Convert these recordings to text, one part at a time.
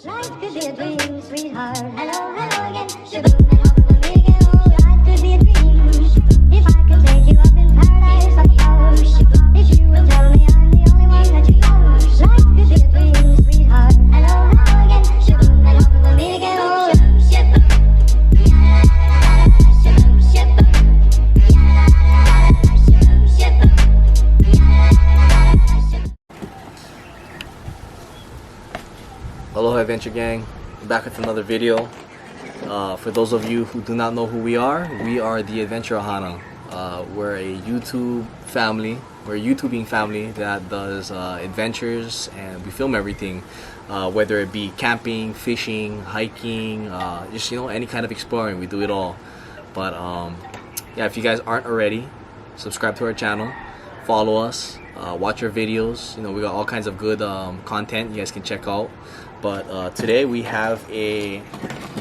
Life could be a dream, sweetheart. Hello, hello again. Shaboom, and hope we'll meet again. Oh, life could be a dream. If I could take you up in paradise like yours. If you will tell me I'm the only one that you know. Life could be a dream, sweetheart. Hello, hello again. Shaboom, and hope we'll meet again. Oh, shaboom, shaboom, shaboom, shaboom, shaboom, shaboom. Aloha Adventure Gang, back with another video. For those of you who do not know who we are the Adventure Ohana. We're a YouTube family, we're a YouTubing family that does adventures, and we film everything, whether it be camping, fishing, hiking, just any kind of exploring. We do it all. But yeah, if you guys aren't already, subscribe to our channel, follow us, watch our videos. We got all kinds of good content you guys can check out. But today we have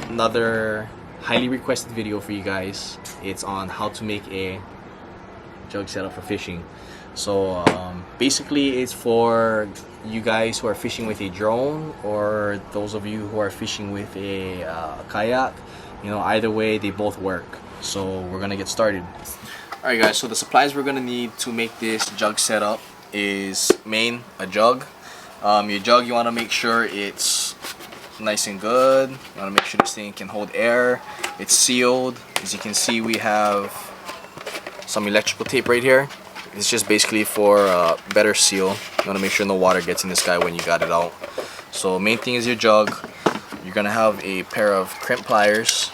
another highly requested video for you guys. It's on how to make a jug setup for fishing. So basically it's for you guys who are fishing with a drone, or those of you who are fishing with a kayak. Either way, they both work. So we're gonna get started. Alright guys, so the supplies we're gonna need to make this jug setup is a jug. Your jug, you want to make sure it's nice and good. You want to make sure this thing can hold air. It's sealed. As you can see, we have some electrical tape right here. It's just basically for better seal. You want to make sure no water gets in this guy when you got it out. So main thing is your jug. You're going to have a pair of crimp pliers.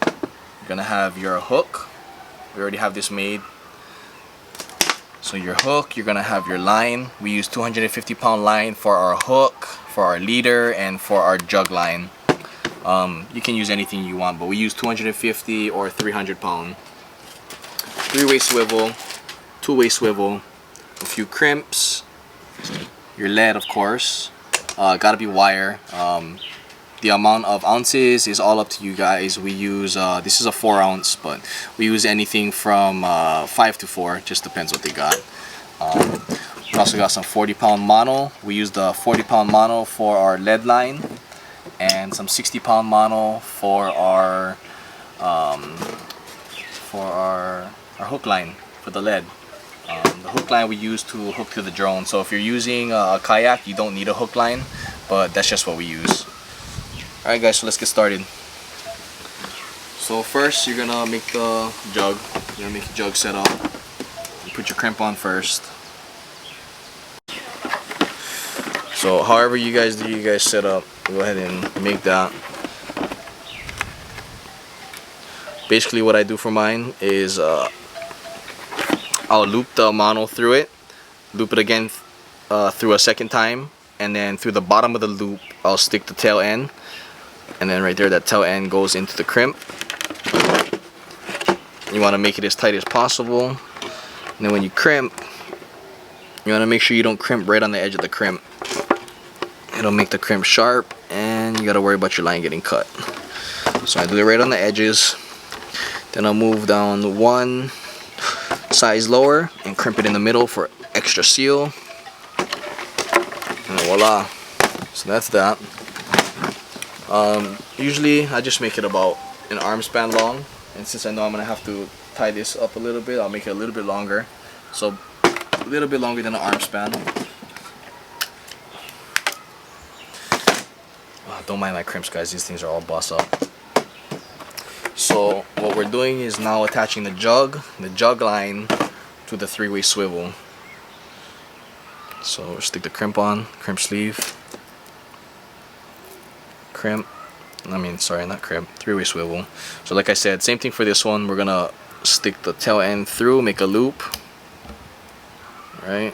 You're going to have your hook. We already have this made. So your hook, you're gonna have your line. We use 250-pound line for our hook, for our leader, and for our jug line. You can use anything you want, but we use 250 or 300-pound. 3-way swivel, 2-way swivel, a few crimps, your lead, of course. Gotta be wire. The amount of ounces is all up to you guys. We use this is a 4-ounce, but we use anything from 5 to 4, just depends what they got. We also got some 40-pound mono. We use the 40-pound mono for our lead line, and some 60-pound mono for our hook line for the lead. The hook line we use to hook to the drone. So if you're using a kayak, you don't need a hook line, but that's just what we use. Alright guys, so let's get started. So first you're gonna make the jug. You're gonna make your jug set up. You put your crimp on first. So however you guys do, you guys set up, go ahead and make that. Basically what I do for mine is I'll loop the mono through it, loop it again through a second time, and then through the bottom of the loop I'll stick the tail end. And then right there, that tail end goes into the crimp. You want to make it as tight as possible. And then when you crimp, you want to make sure you don't crimp right on the edge of the crimp. It'll make the crimp sharp, and you got to worry about your line getting cut. So I do it right on the edges. Then I'll move down one size lower and crimp it in the middle for extra seal. And voila. So that's that. Usually I just make it about an arm span long, and since I know I'm gonna have to tie this up a little bit, I'll make it a little bit longer. So a little bit longer than an arm span. Don't mind my crimps, guys, these things are all bossed up. So what we're doing is now attaching the jug line to the 3-way swivel. So stick the crimp on, crimp sleeve, crimp, not crimp, 3-way swivel. So like I said, same thing for this one. We're gonna stick the tail end through, make a loop, right,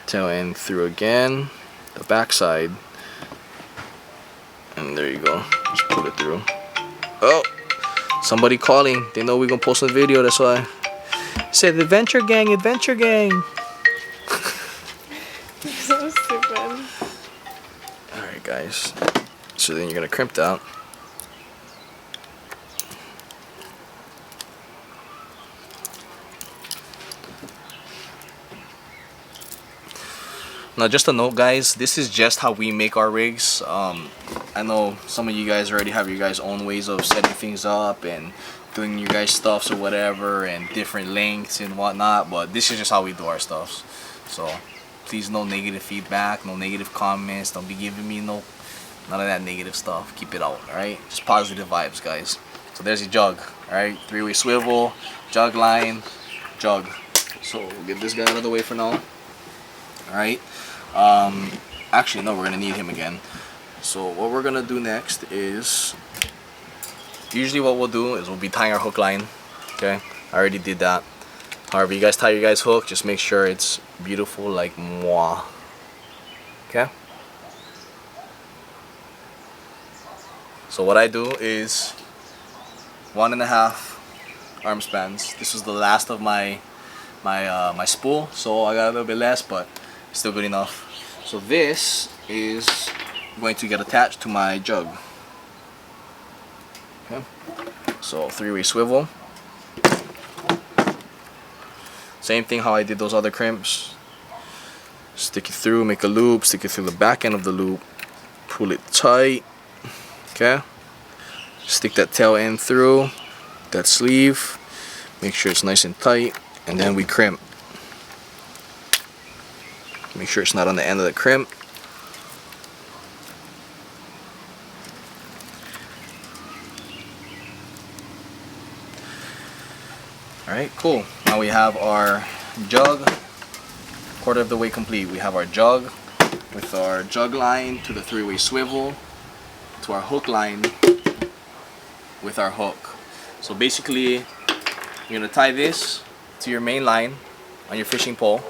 tail end through again, the back side, and there you go, just put it through. Oh, somebody calling, they know we're gonna post a video, that's why I said Adventure Gang, Adventure Gang. You're so stupid. Alright guys, so then you're gonna crimp that. Now, just a note, guys, this is just how we make our rigs. I know some of you guys already have your guys' own ways of setting things up and doing your guys' stuffs or whatever, and different lengths and whatnot, but this is just how we do our stuffs. So please, no negative feedback, no negative comments. Don't be giving me none of that negative stuff. Keep it out, alright? Just positive vibes, guys. So there's your jug, alright? 3-way swivel, jug line, jug. So we'll get this guy out of the way for now. Alright? Actually, no, we're gonna need him again. So what we're gonna do next is, usually what we'll do is we'll be tying our hook line. Okay, I already did that. However, you guys tie your guys' hook, just make sure it's beautiful like moi. Okay? So what I do is 1.5 arm spans. This was the last of my spool, so I got a little bit less, but still good enough. So this is going to get attached to my jug. Okay. So 3-way swivel. Same thing how I did those other crimps. Stick it through, make a loop, stick it through the back end of the loop, pull it tight. Okay. Stick that tail end through that sleeve. Make sure it's nice and tight, and then we crimp. Make sure it's not on the end of the crimp. Alright, cool. Now we have our jug, 1/4 of the way complete. We have our jug with our jug line to the 3-way swivel to our hook line with our hook. So basically, you're going to tie this to your main line on your fishing pole.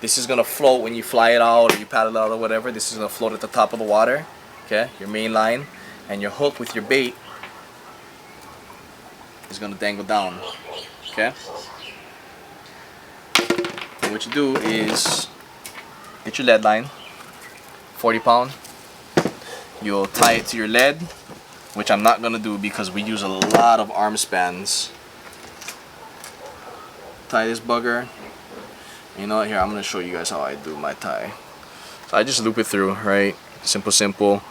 This is going to float when you fly it out or you paddle it out or whatever. This is going to float at the top of the water. Okay, your main line. And your hook with your bait is going to dangle down. Okay? And what you do is get your lead line, 40-pound. You'll tie it to your lead, which I'm not going to do because we use a lot of arm spans. Tie this bugger. You know what, here, I'm going to show you guys how I do my tie. So I just loop it through, right? Simple.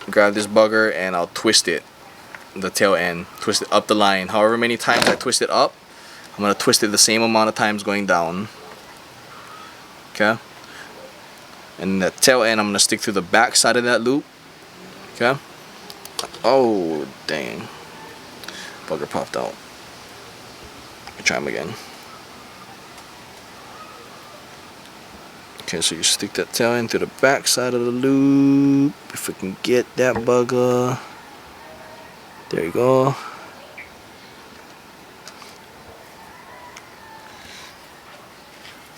Grab this bugger and I'll twist it, the tail end, twist it up the line. However many times I twist it up, I'm going to twist it the same amount of times going down. Okay? And the tail end, I'm going to stick through the back side of that loop. Okay? Oh, dang. Bugger popped out. Let me try him again. Okay, so you stick that tail end to the back side of the loop. If we can get that bugger. There you go.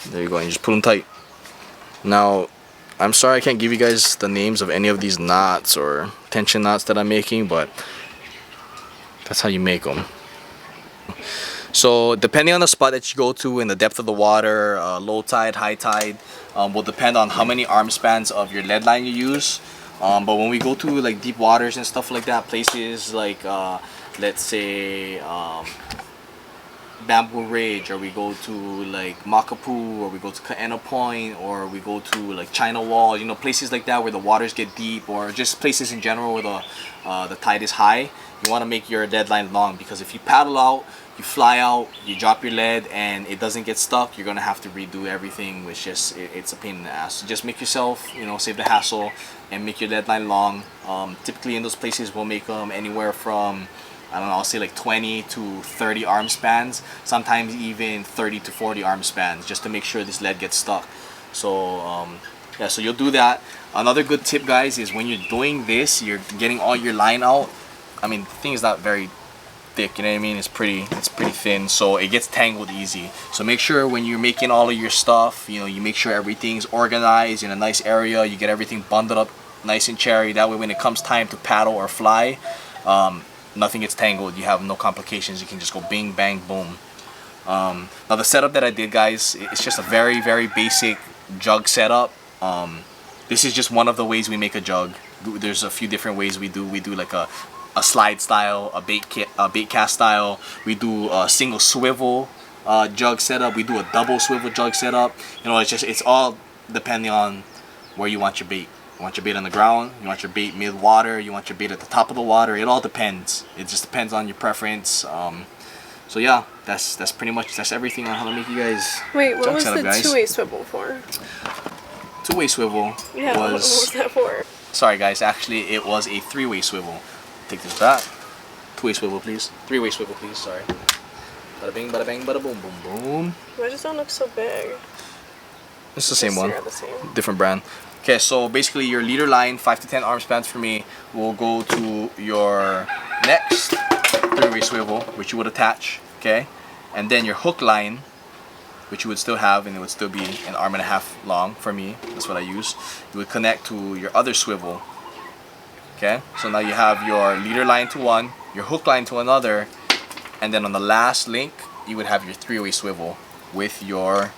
There you go, and you just pull them tight. Now, I'm sorry I can't give you guys the names of any of these knots or tension knots that I'm making, but that's how you make them. So depending on the spot that you go to and the depth of the water, low tide, high tide, will depend on how many arm spans of your lead line you use. But when we go to like deep waters and stuff like that, places like let's say Bamboo Ridge, or we go to like Makapu, or we go to Keanuhea Point, or we go to like China Wall, you know, places like that where the waters get deep, or just places in general where the tide is high, you want to make your lead line long, because if you paddle out, you fly out, you drop your lead and it doesn't get stuck, you're gonna have to redo everything, which just it's a pain in the ass. So just make yourself, you know, save the hassle and make your lead line long. Typically in those places we'll make them anywhere from, I don't know, I'll say like 20 to 30 arm spans, sometimes even 30 to 40 arm spans, just to make sure this lead gets stuck. So yeah, so you'll do that. Another good tip, guys, is when you're doing this, you're getting all your line out. I mean, the thing is not very thick, you know what I mean? It's pretty thin, so it gets tangled easy. So make sure when you're making all of your stuff, you know, you make sure everything's organized in a nice area, you get everything bundled up nice and cherry. That way when it comes time to paddle or fly, nothing gets tangled, you have no complications, you can just go bing bang boom. Now the setup that I did, guys, it's just a very basic jug setup. This is just one of the ways we make a jug. There's a few different ways we do like a slide style, a bait cast style. We do a single swivel jug setup. We do a double swivel jug setup. You know, it's all depending on where you want your bait. You want your bait on the ground, you want your bait mid-water, you want your bait at the top of the water. It all depends. It just depends on your preference. So yeah, that's pretty much, that's everything on how to make you guys. Wait, what jug was setup, the guys. two-way swivel for? Two-way swivel Yeah, what was that for? Sorry guys, actually it was a three-way swivel. Take this back. Two-way swivel please. Three-way swivel please, sorry. Bada bing, bada bang, bada boom, boom, boom. Why does that look so big? It's the same one. They're the same. Different brand. Okay, so basically your leader line, 5 to 10 arm spans for me, will go to your next three-way swivel, which you would attach, okay? And then your hook line, which you would still have, and it would still be an arm and a half long for me. That's what I use. You would connect to your other swivel, okay? So now you have your leader line to one, your hook line to another, and then on the last link, you would have your three-way swivel with your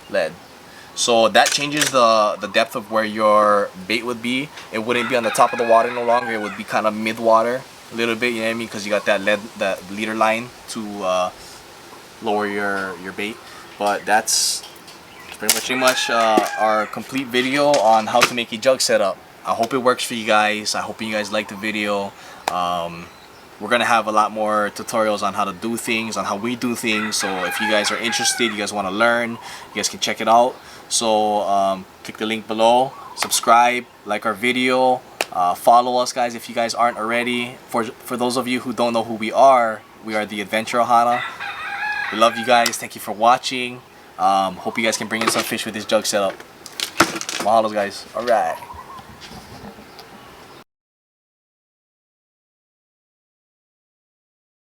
lead. So that changes the depth of where your bait would be. It wouldn't be on the top of the water no longer. It would be kind of mid-water a little bit, you know what I mean? Because you got that leader line to lower your bait. But that's pretty much our complete video on how to make a jug setup. I hope it works for you guys. I hope you guys like the video. We're gonna have a lot more tutorials on how to do things, on how we do things. So if you guys are interested, you guys want to learn, you guys can check it out. So click the link below, subscribe, like our video, follow us guys if you guys aren't already. For those of you who don't know who we are the Adventure Ohana. We love you guys. Thank you for watching. Hope you guys can bring in some fish with this jug setup. Mahalo guys. Alright.